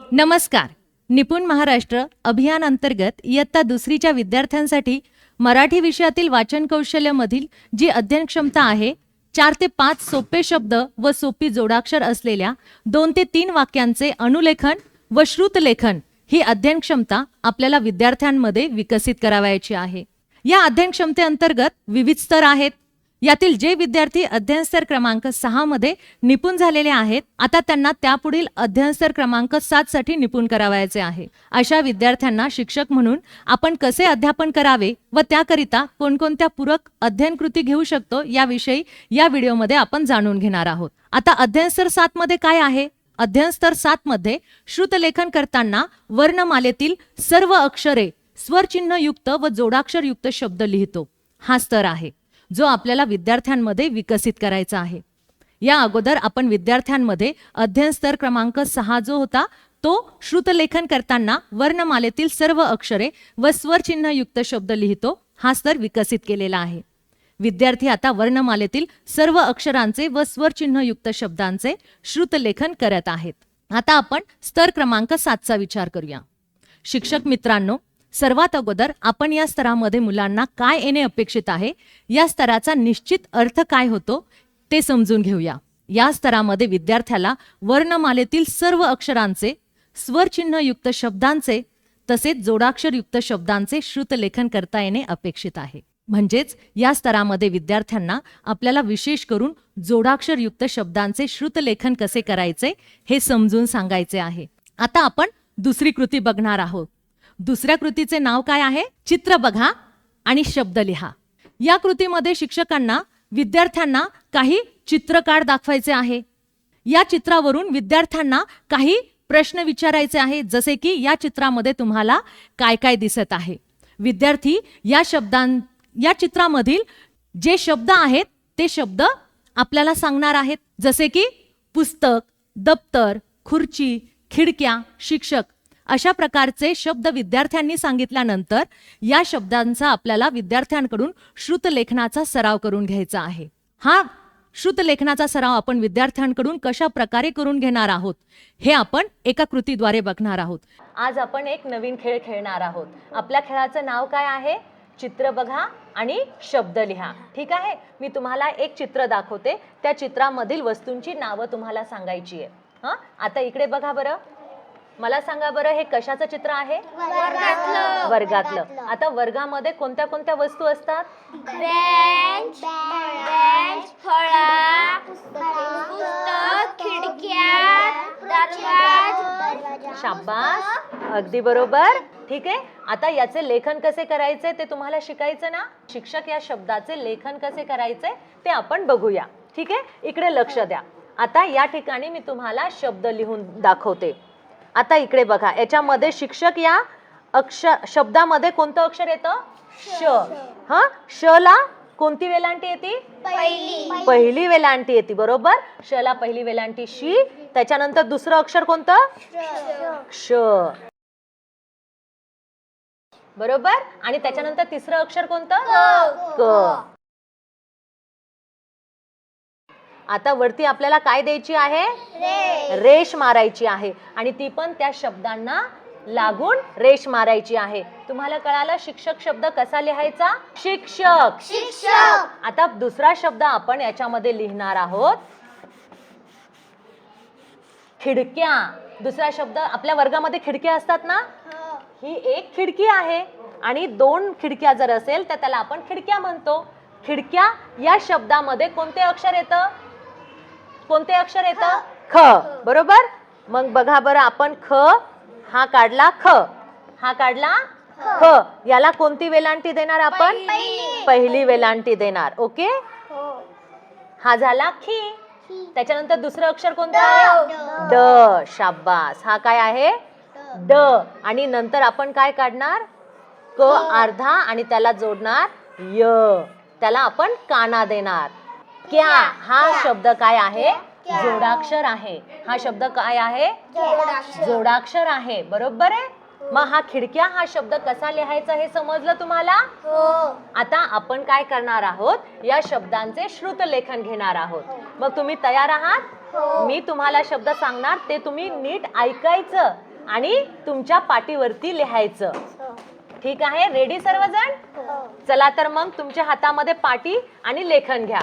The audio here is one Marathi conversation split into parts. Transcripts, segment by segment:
नमस्कार. निपुण महाराष्ट्र अभियान अंतर्गत इयत्ता दुसरीच्या विद्यार्थ्यांसाठी मराठी विषयातील वाचन कौशल्यमधील जी अध्ययन क्षमता आहे 4 ते 5 सोपे शब्द व सोपी जोडाक्षर असलेल्या 2 ते 3 वाक्यांचे अनुलेखन व श्रुतलेखन ही अध्ययन क्षमता आपल्याला विद्यार्थ्यांमध्ये विकसित करावयाची आहे. या अध्ययन क्षमतेअंतर्गत विविध स्तर आहेत. यातील जे विद्यार्थी अध्ययन स्तर क्रमांक 6 मध्ये निपुण झालेले आहेत, आता त्यांना त्यापुढील अध्ययन स्तर क्रमांक 7 साठी निपुण करावयाचे आहे. अशा विद्यार्थ्यांना शिक्षक म्हणून आपण कसे अध्यापन करावे व त्याकरिता कोणकोणत्या पूरक अध्ययन कृती घेऊ शकतो याविषयी या व्हिडिओमध्ये आपण जाणून घेणार आहोत. आता अध्ययन स्तर 7 मध्ये काय आहे? अध्ययन स्तर 7 मध्ये श्रुतलेखन करताना वर्णमालेतील सर्व अक्षरे स्वरचिन्हयुक्त व जोडाक्षरयुक्त शब्द लिहितो. हा स्तर आहे जो आपल्याला विद्यार्थ्यांमध्ये विकसित करायचा आहे. या अगोदर आपण विद्यार्थ्यांमध्ये अध्ययन स्तर क्रमांक 6 जो होता तो श्रुतलेखन करताना वर्णमालेतील सर्व अक्षरे व स्वरचिन्हयुक्त शब्द लिहितो हा स्तर विकसित केलेला आहे. विद्यार्थी आता वर्णमालेतील सर्व अक्षरांचे व स्वरचिन्हयुक्त शब्दांचे श्रुतलेखन करत आहेत. आता आपण स्तर क्रमांक 7 चा विचार करूया. शिक्षक मित्रांनो, सर्वात अगोदर आपण या स्तरामध्ये मुलांना काय येणे अपेक्षित आहे, या स्तराचा निश्चित अर्थ काय होतो ते समजून घेऊया. या स्तरामध्ये विद्यार्थ्याला वर्णमालेतील सर्व अक्षरांचे, स्वरचिन्हयुक्त शब्दांचे तसेच जोडाक्षरयुक्त शब्दांचे श्रुतलेखन करता येणे अपेक्षित आहे. म्हणजेच या स्तरामध्ये विद्यार्थ्यांना आपल्याला विशेष करून जोडाक्षरयुक्त शब्दांचे श्रुतलेखन कसे करायचे हे समजून सांगायचे आहे. आता आपण दुसरी कृती बघणार आहोत. दुसऱ्या कृतीचे नाव काय आहे? चित्र बघा आणि शब्द लिहा. या कृतीमध्ये शिक्षकांना विद्यार्थ्यांना काही चित्रकार दाखवायचे आहे. या चित्रावरून विद्यार्थ्यांना काही प्रश्न विचारायचे आहे, जसे की या चित्रामध्ये तुम्हाला काय काय दिसत आहे. विद्यार्थी या चित्रामधील जे शब्द आहेत ते शब्द आपल्याला सांगणार आहेत, जसे की पुस्तक, दप्तर, खुर्ची, खिडक्या, शिक्षक अशा प्रकारचे शब्द विद्यार्थ्यांनी सांगितल्यानंतर या शब्दांचा आपल्याला विद्यार्थ्यांकडून श्रुतलेखनाचा सराव करून घ्यायचा आहे. हा श्रुतलेखनाचा सराव आपण विद्यार्थ्यांकडून कशा प्रकारे करून घेणार आहोत हे आपण एका कृतीद्वारे बघणार आहोत. आज आपण एक नवीन खेळ खेळणार आहोत. आपल्या खेळाचं नाव काय आहे? चित्र बघा आणि शब्द लिहा. ठीक आहे, मी तुम्हाला एक चित्र दाखवते, त्या चित्रामधील वस्तूंची नावं तुम्हाला सांगायची आहे. आता इकडे बघा बरं, मला सांगा बरं, हे कशाचं चित्र आहे? वर्गातलं. आता वर्गामध्ये कोणत्या कोणत्या वस्तू असतात? बेंच, फळा, पुस्तक, खिडक्या, दरवाजा. शाबास, अगदी बरोबर. ठीक आहे, आता याचे लेखन कसे करायचे ते तुम्हाला शिकायचं ना. शिक्षक या शब्दाचे लेखन कसे करायचे ते आपण बघूया. ठीक आहे, इकडे लक्ष द्या. आता या ठिकाणी मी तुम्हाला शब्द लिहून दाखवते. आता इकडे बघा, याच्यामध्ये शिक्षक या शब्दामध्ये कोणतं अक्षर येतं? श. श ला कोणती वेलांटी येते? पहिली वेलांटी येते. बरोबर, श ला पहिली वेलांटी शी. त्याच्यानंतर दुसरं अक्षर कोणतं? क्ष. बरोबर, आणि त्याच्यानंतर तिसरं अक्षर कोणतं? क. आता वरती आपल्याला काय द्यायची आहे? रेष मारायची आहे, आणि ती पण त्या शब्दांना लागून रेष मारायची आहे. तुम्हाला कळालं शिक्षक शब्द कसा लिहायचा? शिक्षक. आता दुसरा शब्द आपण याच्यामध्ये लिहिणार आहोत, खिडक्या. दुसरा शब्द, आपल्या वर्गामध्ये खिडक्या असतात ना, ही एक खिडकी आहे आणि 2 खिडक्या जर असेल तर त्याला आपण खिडक्या म्हणतो. खिडक्या या शब्दामध्ये कोणते अक्षर येतं? ख. बरोबर, मग बघा बरं, आपण ख हा काढला, ख हा काढला, ख. याला कोणती वेलांटी देणार आपण? पहिली वेलांटी देणार. ओके, हा झाला खी. त्याच्यानंतर दुसरं अक्षर कोणतं आहे? ड. शाबास, हा काय आहे? ड. आणि नंतर आपण काय काढणार? क अर्धा आणि त्याला जोडणार य. त्याला आपण काना देणार. क्या हा शब्द काय आहे? जोडाक्षर आहे. हा शब्द काय आहे? जोडाक्षर आहे. बरोबर आहे. मग हा खिडक्या हा शब्द कसा लिहायचा हे समजलं तुम्हाला? आता आपण काय करणार आहोत? या शब्दांचे श्रुतलेखन घेणार आहोत. मग तुम्ही तयार आहात? मी तुम्हाला शब्द सांगणार, ते तुम्ही नीट ऐकायचं आणि तुमच्या पाटीवरती लिहायचं. हो. ठीक आहे, रेडी सर्वजण? हो. चला तर मग तुमच्या हातामध्ये पाटी आणि लेखन घ्या.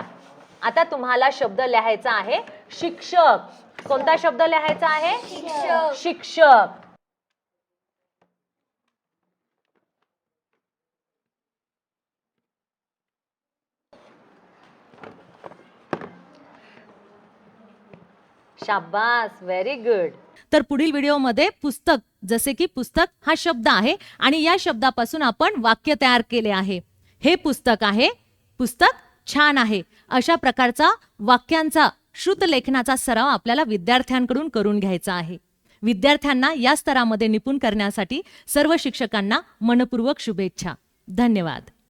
आता तुम्हाला शब्द लिहायचा आहे शिक्षक. कोणता शब्द लिहायचा आहे? शिक्षक. शिक्षक. शाबास, व्हेरी गुड. तर पुढील व्हिडिओमध्ये पुस्तक, जसे की पुस्तक हा शब्द आहे आणि या शब्दापासून आपण वाक्य तयार केले आहे. हे पुस्तक आहे, पुस्तक छान आहे. अशा प्रकारचा वाक्यांचा श्रुतलेखनाचा सराव आपल्याला विद्यार्थ्यांकडून करून घ्यायचा आहे. विद्यार्थ्यांना या स्तरामध्ये निपुण करण्यासाठी सर्व शिक्षकांना मनपूर्वक शुभेच्छा. धन्यवाद.